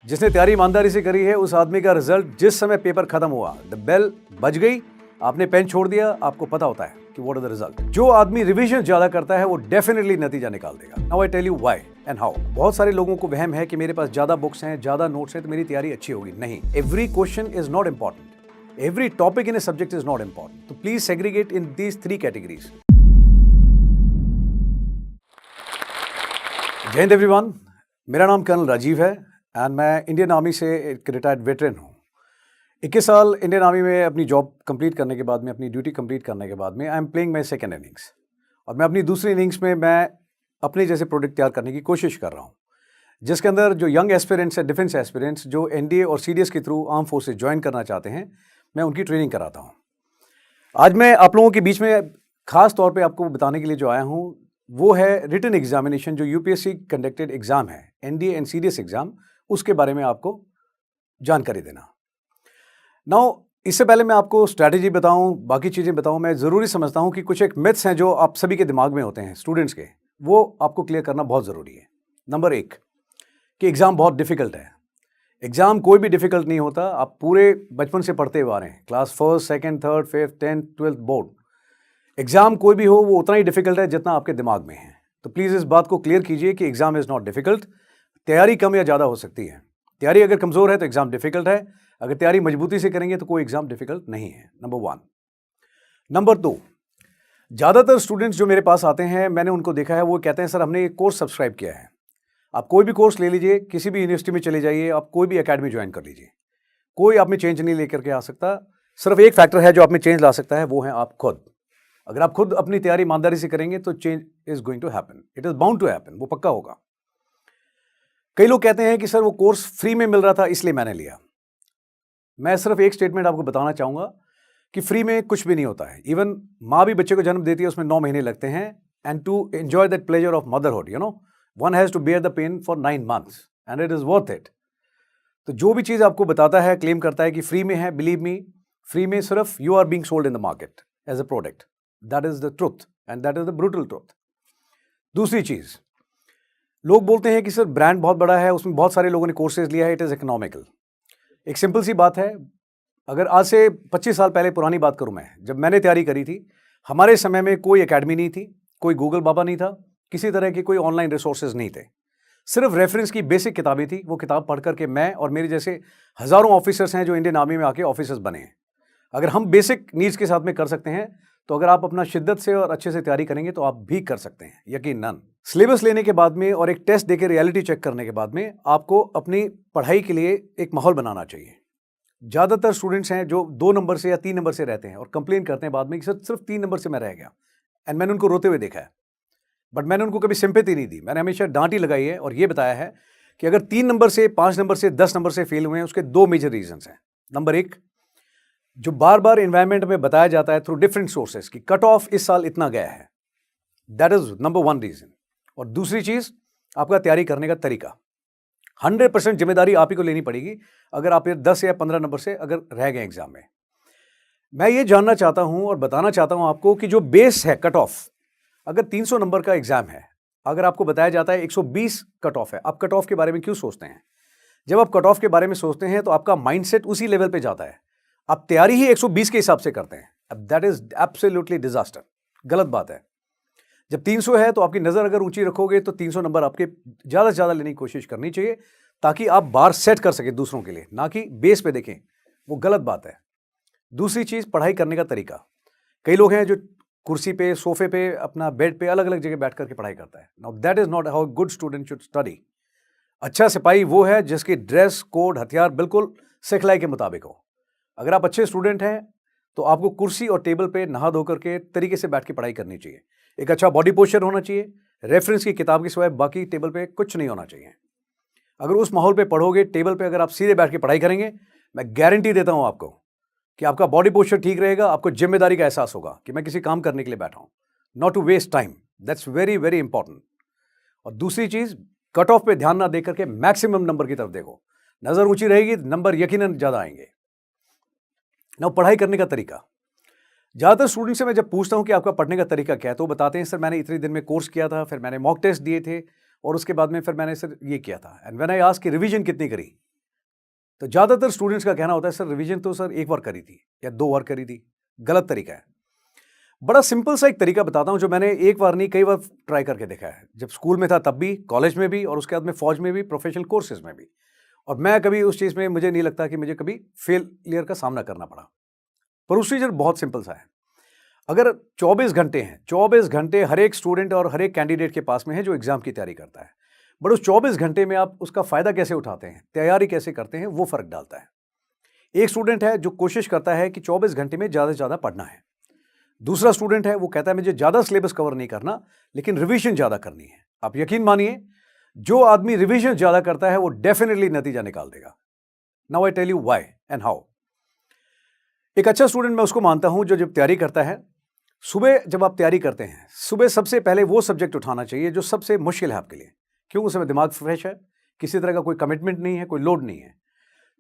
जिसने तैयारी ईमानदारी से करी है उस आदमी का रिजल्ट जिस समय पेपर खत्म हुआ, द बेल बज गई, आपने पेन छोड़ दिया, आपको पता होता है कि व्हाट इज द रिजल्ट। जो आदमी रिवीजन ज्यादा करता है वो डेफिनेटली नतीजा निकाल देगा। Now I tell you why and how. बहुत सारे लोगों को वहम है कि मेरे पास ज्यादा बुक्स हैं, ज्यादा नोट्स हैं तो मेरी तैयारी अच्छी होगी। नहीं, every question is not important, every topic in a subject is not important. तो please segregate in these 3 categories. जय हिंद एवरीवन, मेरा नाम कर्नल राजीव है एंड मैं इंडियन आर्मी से एक रिटायर्ड वेटरन हूँ। 21 साल इंडियन आर्मी में अपनी जॉब कंप्लीट करने के बाद में, अपनी ड्यूटी कंप्लीट करने के बाद में I am playing my second innings, और मैं अपनी दूसरी इनिंग्स में मैं अपने जैसे प्रोडक्ट तैयार करने की कोशिश कर रहा हूँ, जिसके अंदर जो यंग एस्पिरेंट्स है, डिफेंस एस्पिरेंट्स जो एनडीए और सीडीएस के थ्रू आर्म फोर्सेज ज्वाइन करना चाहते हैं, मैं उनकी ट्रेनिंग कराता हूँ। आज मैं आप लोगों के बीच में खास तौर पे आपको बताने के लिए जो आया हूँ वो है रिटन एग्जामिनेशन, जो यूपीएससी कंडक्टेड एग्जाम है, एनडीए एंड सीडीएस एग्जाम, उसके बारे में आपको जानकारी देना। नाउ इससे पहले मैं आपको स्ट्रैटेजी बताऊं, बाकी चीज़ें बताऊं, मैं ज़रूरी समझता हूं कि कुछ एक मिथ्स हैं जो आप सभी के दिमाग में होते हैं स्टूडेंट्स के, वो आपको क्लियर करना बहुत ज़रूरी है। नंबर 1 कि एग्ज़ाम बहुत डिफ़िकल्ट है। एग्ज़ाम कोई भी डिफ़िकल्ट नहीं होता, आप पूरे बचपन से पढ़ते हुए आ रहे हैं, class 1st, 2nd, 3rd, 5th, 10th, 12th board. Exam कोई भी हो वो उतना ही डिफ़िकल्ट है जितना आपके दिमाग में है। तो प्लीज़ इस बात को क्लियर कीजिए कि एग्ज़ाम इज़ नॉट डिफ़िकल्ट। तैयारी कम या ज़्यादा हो सकती है। तैयारी अगर कमज़ोर है तो एग्ज़ाम डिफ़िकल्ट है, अगर तैयारी मजबूती से करेंगे तो कोई एग्ज़ाम डिफ़िकल्ट नहीं है। नंबर 1। नंबर 2, ज़्यादातर स्टूडेंट्स जो मेरे पास आते हैं, मैंने उनको देखा है, वो कहते हैं सर हमने एक कोर्स सब्सक्राइब किया है। आप कोई भी कोर्स ले लीजिए, किसी भी यूनिवर्सिटी में चले जाइए, आप कोई भी एकेडमी ज्वाइन कर लीजिए, कोई आप में चेंज नहीं लेकर के आ सकता। सिर्फ एक फैक्टर है जो आप में चेंज ला सकता है, वो है आप खुद। अगर आप खुद अपनी तैयारी ईमानदारी से करेंगे तो change is going to happen, it is bound to happen, वो पक्का होगा। कई लोग कहते हैं कि सर वो कोर्स फ्री में मिल रहा था इसलिए मैंने लिया। मैं सिर्फ एक स्टेटमेंट आपको बताना चाहूँगा कि फ्री में कुछ भी नहीं होता है। इवन माँ भी बच्चे को जन्म देती है, उसमें 9 महीने लगते हैं, and to enjoy that pleasure of motherhood, you know, one has to bear the pain for 9 months and it is worth it. तो जो भी चीज़ आपको बताता है, क्लेम करता है कि फ्री में है, बिलीव मी, फ्री में सिर्फ you are being sold in the market as a product. That is the truth and that is the brutal truth. दूसरी चीज़, लोग बोलते हैं कि सर ब्रांड बहुत बड़ा है, उसमें बहुत सारे लोगों ने कोर्सेज लिया है, इट इज़ इकोनॉमिकल। एक सिंपल सी बात है, अगर आज से 25 साल पहले पुरानी बात करूं मैं, जब मैंने तैयारी करी थी, हमारे समय में कोई एकेडमी नहीं थी, कोई गूगल बाबा नहीं था, किसी तरह के कोई ऑनलाइन रिसोर्सेज नहीं थे, सिर्फ रेफरेंस की बेसिक किताबें थी। वो किताब पढ़ करके मैं और मेरे जैसे हज़ारों ऑफिसर्स हैं जो इंडियन आर्मी में आके ऑफिसर्स बने हैं। अगर हम बेसिक नीड्स के साथ में कर सकते हैं, तो अगर आप अपना शिद्दत से और अच्छे से तैयारी करेंगे तो आप भी कर सकते हैं, यकीनन। सिलेबस लेने के बाद में और एक टेस्ट देकर रियलिटी चेक करने के बाद में आपको अपनी पढ़ाई के लिए एक माहौल बनाना चाहिए। ज़्यादातर स्टूडेंट्स हैं जो 2 नंबर से या 3 नंबर से रहते हैं और कंप्लेन करते हैं बाद में कि सर सिर्फ 3 नंबर से मैं रह गया, एंड मैंने उनको रोते हुए देखा है, बट मैंने उनको कभी सिंपैथी नहीं दी। मैंने हमेशा डांट ही लगाई है और ये बताया है कि अगर 3 नंबर से, 5 नंबर से, 10 नंबर से फेल हुए हैं, उसके 2 मेजर रीजंस हैं। नंबर 1, जो बार बार एनवायरनमेंट में बताया जाता है थ्रू डिफरेंट सोर्सेस कि कट ऑफ इस साल इतना गया है, दैट इज नंबर 1 रीजन। और दूसरी चीज, आपका तैयारी करने का तरीका। 100% जिम्मेदारी आप ही को लेनी पड़ेगी अगर आप 10 या 15 नंबर से अगर रह गए एग्जाम में। मैं ये जानना चाहता हूं और बताना चाहता हूं आपको कि जो बेस है कट ऑफ, अगर 300 नंबर का एग्जाम है, अगर आपको बताया जाता है 120 कट ऑफ है, आप कट ऑफ के बारे में क्यों सोचते हैं? जब आप कट ऑफ के बारे में सोचते हैं तो आपका माइंडसेट उसी लेवल पे जाता है, आप तैयारी ही 120 के हिसाब से करते हैं। अब दैट इज एब्सोल्युटली डिजास्टर, गलत बात है। जब 300 है तो आपकी नज़र अगर ऊंची रखोगे तो 300 नंबर आपके ज़्यादा से ज़्यादा लेने की कोशिश करनी चाहिए, ताकि आप बार सेट कर सके दूसरों के लिए, ना कि बेस पे देखें, वो गलत बात है। दूसरी चीज़, पढ़ाई करने का तरीका। कई लोग हैं जो कुर्सी पे, सोफे पे, अपना बेड पे अलग अलग जगह बैठ करके पढ़ाई करता है। Now that is not how good student should study. अच्छा सिपाही वो है जिसकी ड्रेस कोड, हथियार बिल्कुल सिखलाई के मुताबिक हो। अगर आप अच्छे स्टूडेंट हैं तो आपको कुर्सी और टेबल पे नहा धो करके तरीके से बैठ के पढ़ाई करनी चाहिए। एक अच्छा बॉडी पोस्चर होना चाहिए, रेफरेंस की किताब के सिवाय बाकी टेबल पे कुछ नहीं होना चाहिए। अगर उस माहौल पे पढ़ोगे, टेबल पे अगर आप सीधे बैठ के पढ़ाई करेंगे, मैं गारंटी देता हूं आपको कि आपका बॉडी पोस्चर ठीक रहेगा, आपको जिम्मेदारी का एहसास होगा कि मैं किसी काम करने के लिए बैठा हूं, not to waste time. That's very very important. और दूसरी चीज, कट ऑफ पे ध्यान ना देकर के मैक्सिमम नंबर की तरफ देखो। नजर ऊंची रहेगी, नंबर यकीनन ज्यादा आएंगे। ना पढ़ाई करने का तरीका, ज़्यादातर स्टूडेंट से मैं जब पूछता हूं कि आपका पढ़ने का तरीका क्या है, तो बताते हैं सर मैंने इतने दिन में कोर्स किया था, फिर मैंने मॉक टेस्ट दिए थे, और उसके बाद में फिर मैंने सर ये किया था। एंड व्हेन आई आस्क कि रिवीजन कितनी करी, तो ज़्यादातर स्टूडेंट्स का कहना होता है सर रिवीजन तो सर एक बार करी थी या 2 बार करी थी। गलत तरीका है। बड़ा सिंपल सा एक तरीका बताता हूँ जो मैंने एक बार नहीं कई बार ट्राई करके देखा है। जब स्कूल में था तब भी, कॉलेज में भी और उसके बाद में फ़ौज में भी, प्रोफेशनल कोर्सेज़ में भी। और मैं कभी उस चीज़ में मुझे नहीं लगता कि मुझे कभी फेलियर का सामना करना पड़ा। प्रोसीजर बहुत सिंपल सा है। अगर 24 घंटे हैं, 24 घंटे हर एक स्टूडेंट और हर एक कैंडिडेट के पास में है जो एग्ज़ाम की तैयारी करता है। बट उस 24 घंटे में आप उसका फ़ायदा कैसे उठाते हैं, तैयारी कैसे करते हैं, वो फ़र्क डालता है। एक स्टूडेंट है जो कोशिश करता है कि 24 घंटे में ज़्यादा से ज़्यादा पढ़ना है। दूसरा स्टूडेंट है वो कहता है मुझे ज़्यादा सिलेबस कवर नहीं करना, लेकिन रिवीजन ज़्यादा करनी है। आप यकीन मानिए, जो आदमी रिवीजन ज़्यादा करता है वो डेफिनेटली नतीजा निकाल देगा। Now I tell you why and how. एक अच्छा स्टूडेंट मैं उसको मानता हूं जो जब तैयारी करता है, सुबह जब आप तैयारी करते हैं, सुबह सबसे पहले वो सब्जेक्ट उठाना चाहिए जो सबसे मुश्किल है आपके लिए। क्यों? उस समय दिमाग फ्रेश है, किसी तरह का कोई कमिटमेंट नहीं है, कोई लोड नहीं है।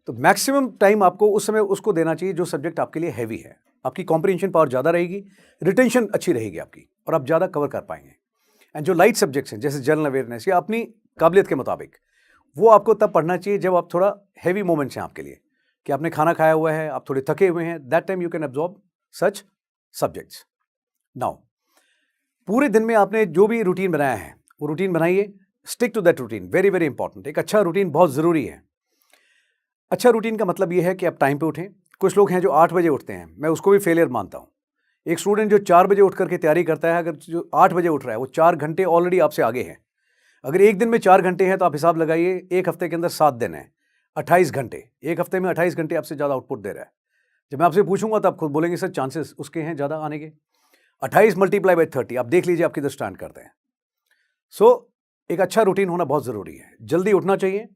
तो मैक्सिमम टाइम आपको उस समय उसको देना चाहिए जो सब्जेक्ट आपके लिए हैवी है। आपकी कॉम्प्रिहेंशन पावर ज़्यादा रहेगी, रिटेंशन अच्छी रहेगी आपकी और आप ज़्यादा कवर कर पाएंगे। एंड जो लाइट सब्जेक्ट्स हैं जैसे जनरल अवेयरनेस या अपनी काबिलियत के मुताबिक, वो आपको तब पढ़ना चाहिए जब आप थोड़ा हैवी मोमेंट्स हैं आपके लिए, कि आपने खाना खाया हुआ है, आप थोड़े थके हुए हैं। That time you can absorb such subjects. Now पूरे दिन में आपने जो भी रूटीन बनाया है वो रूटीन बनाइए, stick to that routine. Very very important. एक अच्छा रूटीन बहुत ज़रूरी है। अच्छा रूटीन का मतलब ये है कि आप टाइम पे उठें। कुछ लोग हैं जो 8 बजे उठते हैं, मैं उसको भी फेलियर मानता हूँ। एक स्टूडेंट जो 4 बजे उठ करके तैयारी करता है, अगर जो 8 बजे उठ रहा है वो 4 घंटे ऑलरेडी आपसे आगे है। अगर एक दिन में 4 घंटे हैं तो आप हिसाब लगाइए, एक हफ्ते के अंदर 7 दिन है, 28 घंटे। एक हफ्ते में 28 घंटे आपसे ज़्यादा आउटपुट दे रहा है। जब मैं आपसे पूछूंगा तो आप खुद बोलेंगे सर चांसेस उसके हैं ज़्यादा आने के। 28 मल्टीप्लाई बाई 30, आप देख लीजिए आप किधर स्टैंड करते हैं। सो एक अच्छा रूटीन होना बहुत ज़रूरी है। जल्दी उठना चाहिए।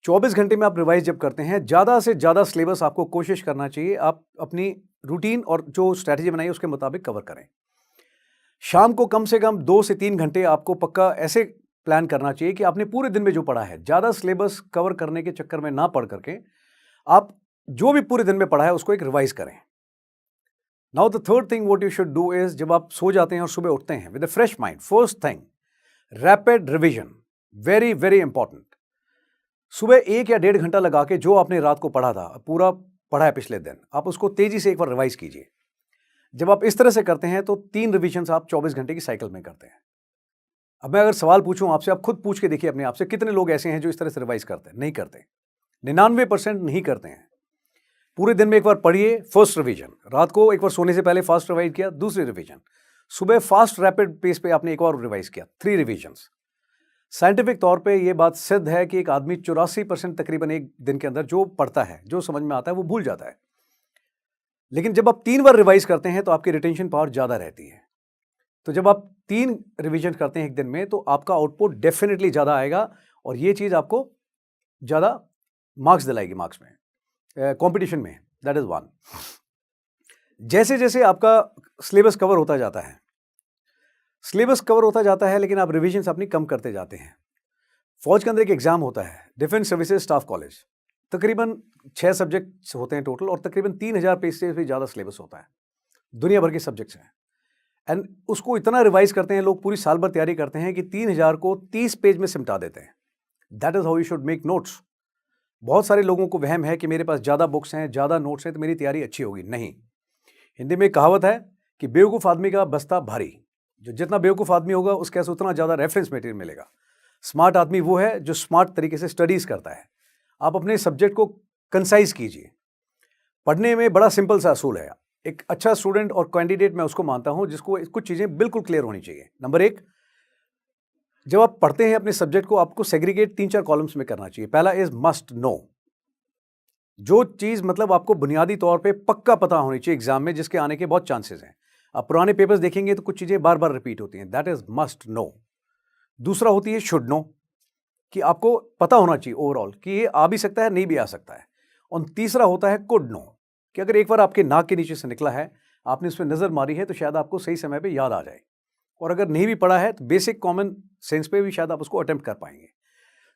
24 घंटे में आप रिवाइज जब करते हैं, ज़्यादा से ज़्यादा सिलेबस आपको कोशिश करना चाहिए आप अपनी रूटीन और जो स्ट्रैटेजी बनाई उसके मुताबिक कवर करें। शाम को कम से कम 2 से 3 घंटे आपको पक्का ऐसे प्लान करना चाहिए कि आपने पूरे दिन में जो पढ़ा है, ज़्यादा सिलेबस कवर करने के चक्कर में ना पढ़ करके आप जो भी पूरे दिन में पढ़ा है उसको एक रिवाइज करें। Now the third thing what you should do is, जब आप सो जाते हैं और सुबह उठते हैं with a fresh mind, first thing rapid revision. Very very important. सुबह 1 या 1.5 घंटा लगा के जो आपने रात को पढ़ा था, पूरा पढ़ा है पिछले दिन, आप उसको तेजी से एक बार रिवाइज कीजिए। जब आप इस तरह से करते हैं तो 3 रिवीजन आप 24 घंटे की साइकिल में करते हैं। अब मैं अगर सवाल पूछूं आपसे, आप खुद पूछ के देखिए अपने आप से, कितने लोग ऐसे हैं जो इस तरह से रिवाइज करते हैं? नहीं करते। 99% नहीं करते हैं। पूरे दिन में एक बार पढ़िए, फर्स्ट रिवीजन, रात को एक बार सोने से पहले फास्ट रिवाइज किया, दूसरी रिवीजन, सुबह फास्ट रैपिड पेस पे आपने एक और रिवाइज किया, 3 रिवीजन्स। साइंटिफिक तौर पे ये बात सिद्ध है कि एक आदमी 84% तकरीबन एक दिन के अंदर जो पढ़ता है, जो समझ में आता है वो भूल जाता है। लेकिन जब आप 3 बार रिवाइज करते हैं तो आपकी रिटेंशन पावर ज़्यादा रहती है। तो जब आप 3 रिवीजन करते हैं एक दिन में तो आपका आउटपुट डेफिनेटली ज़्यादा आएगा और ये चीज़ आपको ज़्यादा मार्क्स दिलाएगी मार्क्स में, कंपटीशन में। That is one. जैसे जैसे आपका सिलेबस कवर होता जाता है, लेकिन आप रिवीजन अपनी कम करते जाते हैं। फौज के अंदर एक एग्जाम होता है, डिफेंस सर्विसेज स्टाफ कॉलेज, तकरीबन 6 सब्जेक्ट्स होते हैं टोटल और तकरीबन 3000 पेज से भी ज़्यादा सिलेबस होता है। दुनिया भर के सब्जेक्ट्स हैं एंड उसको इतना रिवाइज करते हैं लोग, पूरी साल भर तैयारी करते हैं कि 3000 को 30 पेज में सिमटा देते हैं। That is how you should make notes. बहुत सारे लोगों को वहम है कि मेरे पास ज़्यादा बुक्स हैं, ज़्यादा नोट्स हैं तो मेरी तैयारी अच्छी होगी। नहीं, हिंदी में एक कहावत है कि बेवकूफ़ आदमी का बस्ता भारी। जो जितना बेवकूफ़ आदमी होगा उसके पास उतना ज़्यादा रेफरेंस मटेरियल मिलेगा। स्मार्ट आदमी वो है जो स्मार्ट तरीके से स्टडीज़ करता है। आप अपने सब्जेक्ट को कंसाइज कीजिए। पढ़ने में बड़ा सिंपल सा असूल है। एक अच्छा स्टूडेंट और कैंडिडेट मैं उसको मानता हूं जिसको कुछ चीज़ें बिल्कुल क्लियर होनी चाहिए। नंबर 1, जब आप पढ़ते हैं अपने सब्जेक्ट को, आपको सेग्रीगेट 3-4 कॉलम्स में करना चाहिए। पहला इज मस्ट नो, जो चीज़ मतलब आपको बुनियादी तौर पे पक्का पता होनी चाहिए एग्जाम में, जिसके आने के बहुत चांसेस हैं। आप पुराने पेपर्स देखेंगे तो कुछ चीज़ें बार बार रिपीट होती हैं। That is must know. दूसरा होती है शुड नो, कि आपको पता होना चाहिए ओवरऑल कि ये आ भी सकता है, नहीं भी आ सकता है। और तीसरा होता है कुड नो, कि अगर एक बार आपके नाक के नीचे से निकला है, आपने उस पर नज़र मारी है तो शायद आपको सही समय पे याद आ जाए। और अगर नहीं भी पढ़ा है तो बेसिक कॉमन सेंस पे भी शायद आप उसको अटेम्प्ट कर पाएंगे।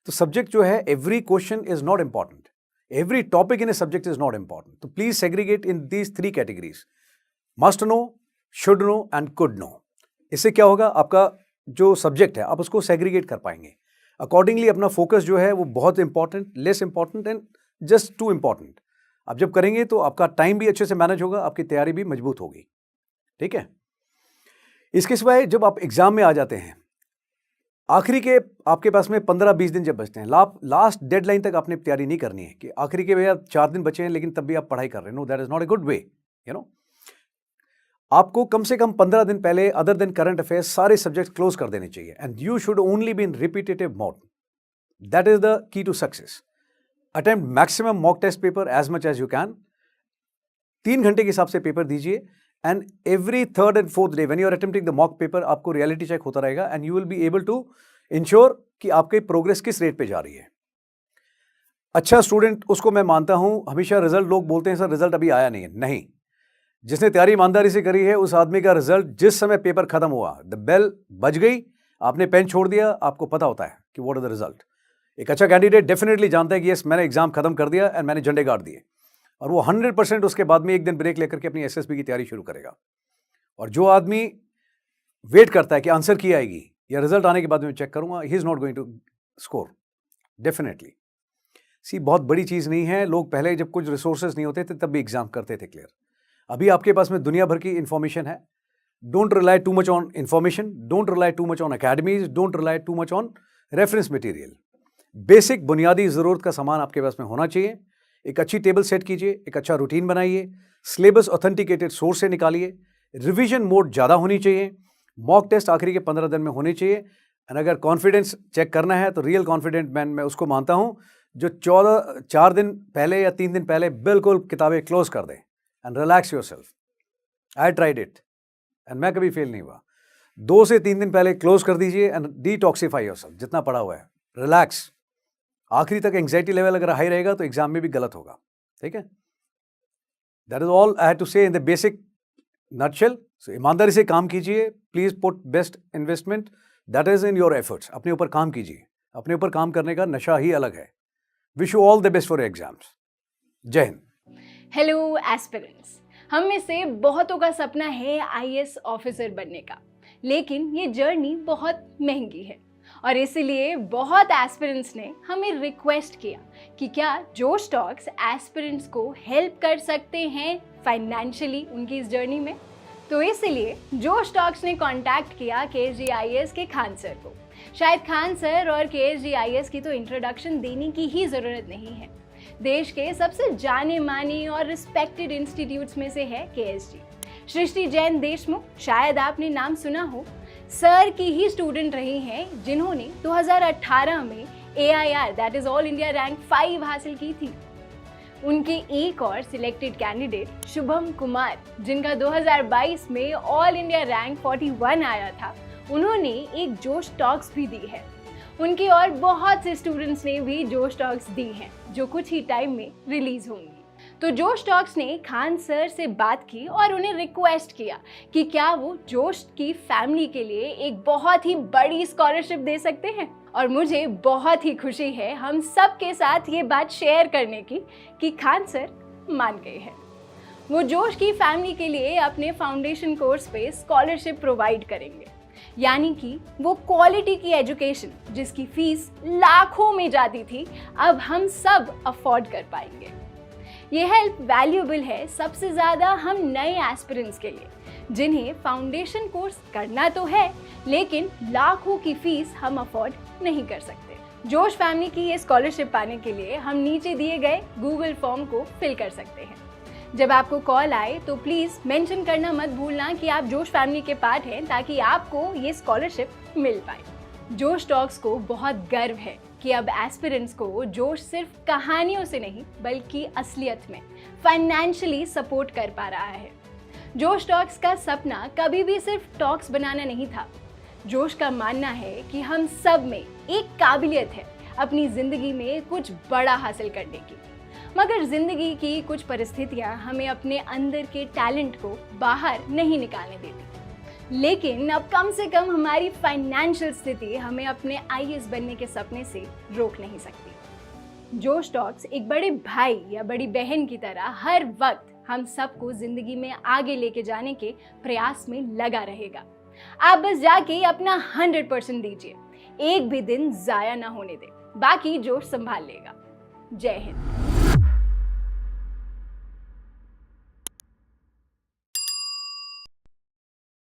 तो सब्जेक्ट जो है, every question is not important, every topic in a subject is not important. तो please segregate in these 3 categories, must know, should know and could know. इससे क्या होगा, आपका जो सब्जेक्ट है आप उसको सेग्रीगेट कर पाएंगे। अकॉर्डिंगली अपना फोकस जो है वो बहुत important, less important and just too important. आप जब करेंगे तो आपका टाइम भी अच्छे से मैनेज होगा, आपकी तैयारी भी मजबूत होगी, ठीक है। इसके सिवाय जब आप एग्जाम में आ जाते हैं, आखिरी के आपके पास में 15-20 दिन जब बचते हैं, लास्ट डेडलाइन तक आपने तैयारी नहीं करनी है कि आखिरी के भैया 4 दिन बचे हैं लेकिन तब भी आप पढ़ाई कर रहे हैं। No, that is not a good way, you know. आपको कम से कम 15 दिन पहले अदर देन करंट अफेयर्स सारे सब्जेक्ट क्लोज कर देने चाहिए and you should only be in repetitive mode. That is the key to success. Attempt maximum mock test paper as much as you can. 3 घंटे के हिसाब से पेपर दीजिए and every third and fourth day when you are attempting the mock paper आपको reality check होता रहेगा and you will be able to ensure कि आपकी प्रोग्रेस किस रेट पे जा रही है। अच्छा स्टूडेंट, उसको मैं मानता हूं, हमेशा रिजल्ट लोग बोलते हैं सर रिजल्ट अभी आया नहीं है। नहीं, जिसने तैयारी ईमानदारी से करी है उस आदमी का रिजल्ट जिस समय पेपर खत्म हुआ, द बेल बज गई, आपने पेन छोड़ दिया, आपको पता होता है कि व्हाट इज द रिजल्ट। एक अच्छा कैंडिडेट डेफिनेटली जानता है कि यस मैंने एग्जाम खत्म कर दिया एंड मैंने झंडे गाड़ दिए, और वो 100% उसके बाद में एक दिन ब्रेक लेकर के अपनी एसएसबी की तैयारी शुरू करेगा। और जो आदमी वेट करता है कि आंसर की आएगी या रिजल्ट आने के बाद में चेक करूंगा, he is not going to score definitely. See, बहुत बड़ी चीज नहीं है। लोग पहले जब कुछ रिसोर्सेज नहीं होते थे तब भी एग्जाम करते थे क्लियर। अभी आपके पास में दुनिया भर की इंफॉर्मेशन है। Don't rely too much on information, don't rely too much on academies, don't rely too much on reference material. Basic बुनियादी जरूरत का सामान आपके पास में होना चाहिए। एक अच्छी टेबल सेट कीजिए, एक अच्छा रूटीन बनाइए, सिलेबस ऑथेंटिकेटेड सोर्स से निकालिए, रिवीजन मोड ज़्यादा होनी चाहिए, मॉक टेस्ट आखिरी के 15 दिन में होने चाहिए। एंड अगर कॉन्फिडेंस चेक करना है तो रियल कॉन्फिडेंट मैन मैं उसको मानता हूँ जो 4 दिन पहले या 3 दिन पहले बिल्कुल किताबें क्लोज कर दे and relax yourself. I tried it and मैं कभी फेल नहीं हुआ। 2 से 3 दिन पहले क्लोज कर दीजिए एंड डिटॉक्सिफाई योर सेल्फ, जितना पड़ा हुआ है रिलैक्स। आखिरी तक एंग्जाइटी लेवल अगर हाई रहेगा तो एग्जाम में भी गलत होगा, ठीक है। That is all I have to say in the basic nutshell. So ईमानदारी से काम कीजिए, please put best investment that is in your efforts. अपने ऊपर काम कीजिए, अपने ऊपर काम करने का नशा ही अलग है। Wish you all the best for exams. जय हिंद। हेलो एस्पिरेंट्स, हम में से बहुतों का सपना है आईएएस ऑफिसर बनने का, लेकिन ये जर्नी बहुत महंगी है और इसीलिए बहुत एस्पिरेंट्स ने हमें रिक्वेस्ट किया कि क्या जोश टॉक्स एस्पिरेंट्स को हेल्प कर सकते हैं फाइनेंशियली उनकी इस जर्नी में। तो इसीलिए जोश टॉक्स ने कांटेक्ट किया केएसजीआईएस के खान सर को। शायद खान सर और केएसजीआईएस की तो इंट्रोडक्शन देने की ही ज़रूरत नहीं है। देश के सबसे जाने माने और रिस्पेक्टेड इंस्टीट्यूट्स में से है केएसजी। सृष्टि जैन देशमुख, शायद आपने नाम सुना हो, सर की ही स्टूडेंट रही हैं जिन्होंने 2018 में AIR that is all India rank 5 हासिल की थी। उनके एक और सिलेक्टेड कैंडिडेट शुभम कुमार, जिनका 2022 में ऑल इंडिया रैंक 41 आया था, उन्होंने एक जोश टॉक्स भी दी है। उनके और बहुत से स्टूडेंट्स ने भी जोश टॉक्स दी हैं जो कुछ ही टाइम में रिलीज होंगी। तो जोश टॉक्स ने खान सर से बात की और उन्हें रिक्वेस्ट किया कि क्या वो जोश की फैमिली के लिए एक बहुत ही बड़ी स्कॉलरशिप दे सकते हैं। और मुझे बहुत ही खुशी है हम सब के साथ ये बात शेयर करने की कि खान सर मान गए हैं। वो जोश की फैमिली के लिए अपने फाउंडेशन कोर्स पे स्कॉलरशिप प्रोवाइड करेंगे, यानी कि वो क्वालिटी की एजुकेशन जिसकी फीस लाखों में जाती थी अब हम सब अफोर्ड कर पाएंगे। ये हेल्प वैल्यूएबल है सबसे ज़्यादा हम नए एस्पिरेंट्स के लिए, जिन्हें फाउंडेशन कोर्स करना तो है लेकिन लाखों की फीस हम अफोर्ड नहीं कर सकते। जोश फैमिली की ये स्कॉलरशिप पाने के लिए हम नीचे दिए गए गूगल फॉर्म को फिल कर सकते हैं। जब आपको कॉल आए तो प्लीज़ मेंशन करना मत भूलना कि आप जोश फैमिली के पार्ट हैं, ताकि आपको ये स्कॉलरशिप मिल पाए। जोश टॉक्स को बहुत गर्व है कि अब एस्पिरेंट्स को जोश सिर्फ कहानियों से नहीं बल्कि असलियत में फाइनेंशियली सपोर्ट कर पा रहा है। जोश टॉक्स का सपना कभी भी सिर्फ टॉक्स बनाना नहीं था। जोश का मानना है कि हम सब में एक काबिलियत है अपनी ज़िंदगी में कुछ बड़ा हासिल करने की, मगर ज़िंदगी की कुछ परिस्थितियां हमें अपने अंदर के टैलेंट को बाहर नहीं निकालने देती। लेकिन अब कम से कम हमारी फाइनेंशियल स्थिति हमें अपने आईएएस बनने के सपने से रोक नहीं सकती। जोश टॉक्स एक बड़े भाई या बड़ी बहन की तरह हर वक्त हम सबको जिंदगी में आगे लेके जाने के प्रयास में लगा रहेगा। आप बस जाके अपना 100% दीजिए, एक भी दिन जाया ना होने दे, बाकी जोश संभाल लेगा। जय हिंद।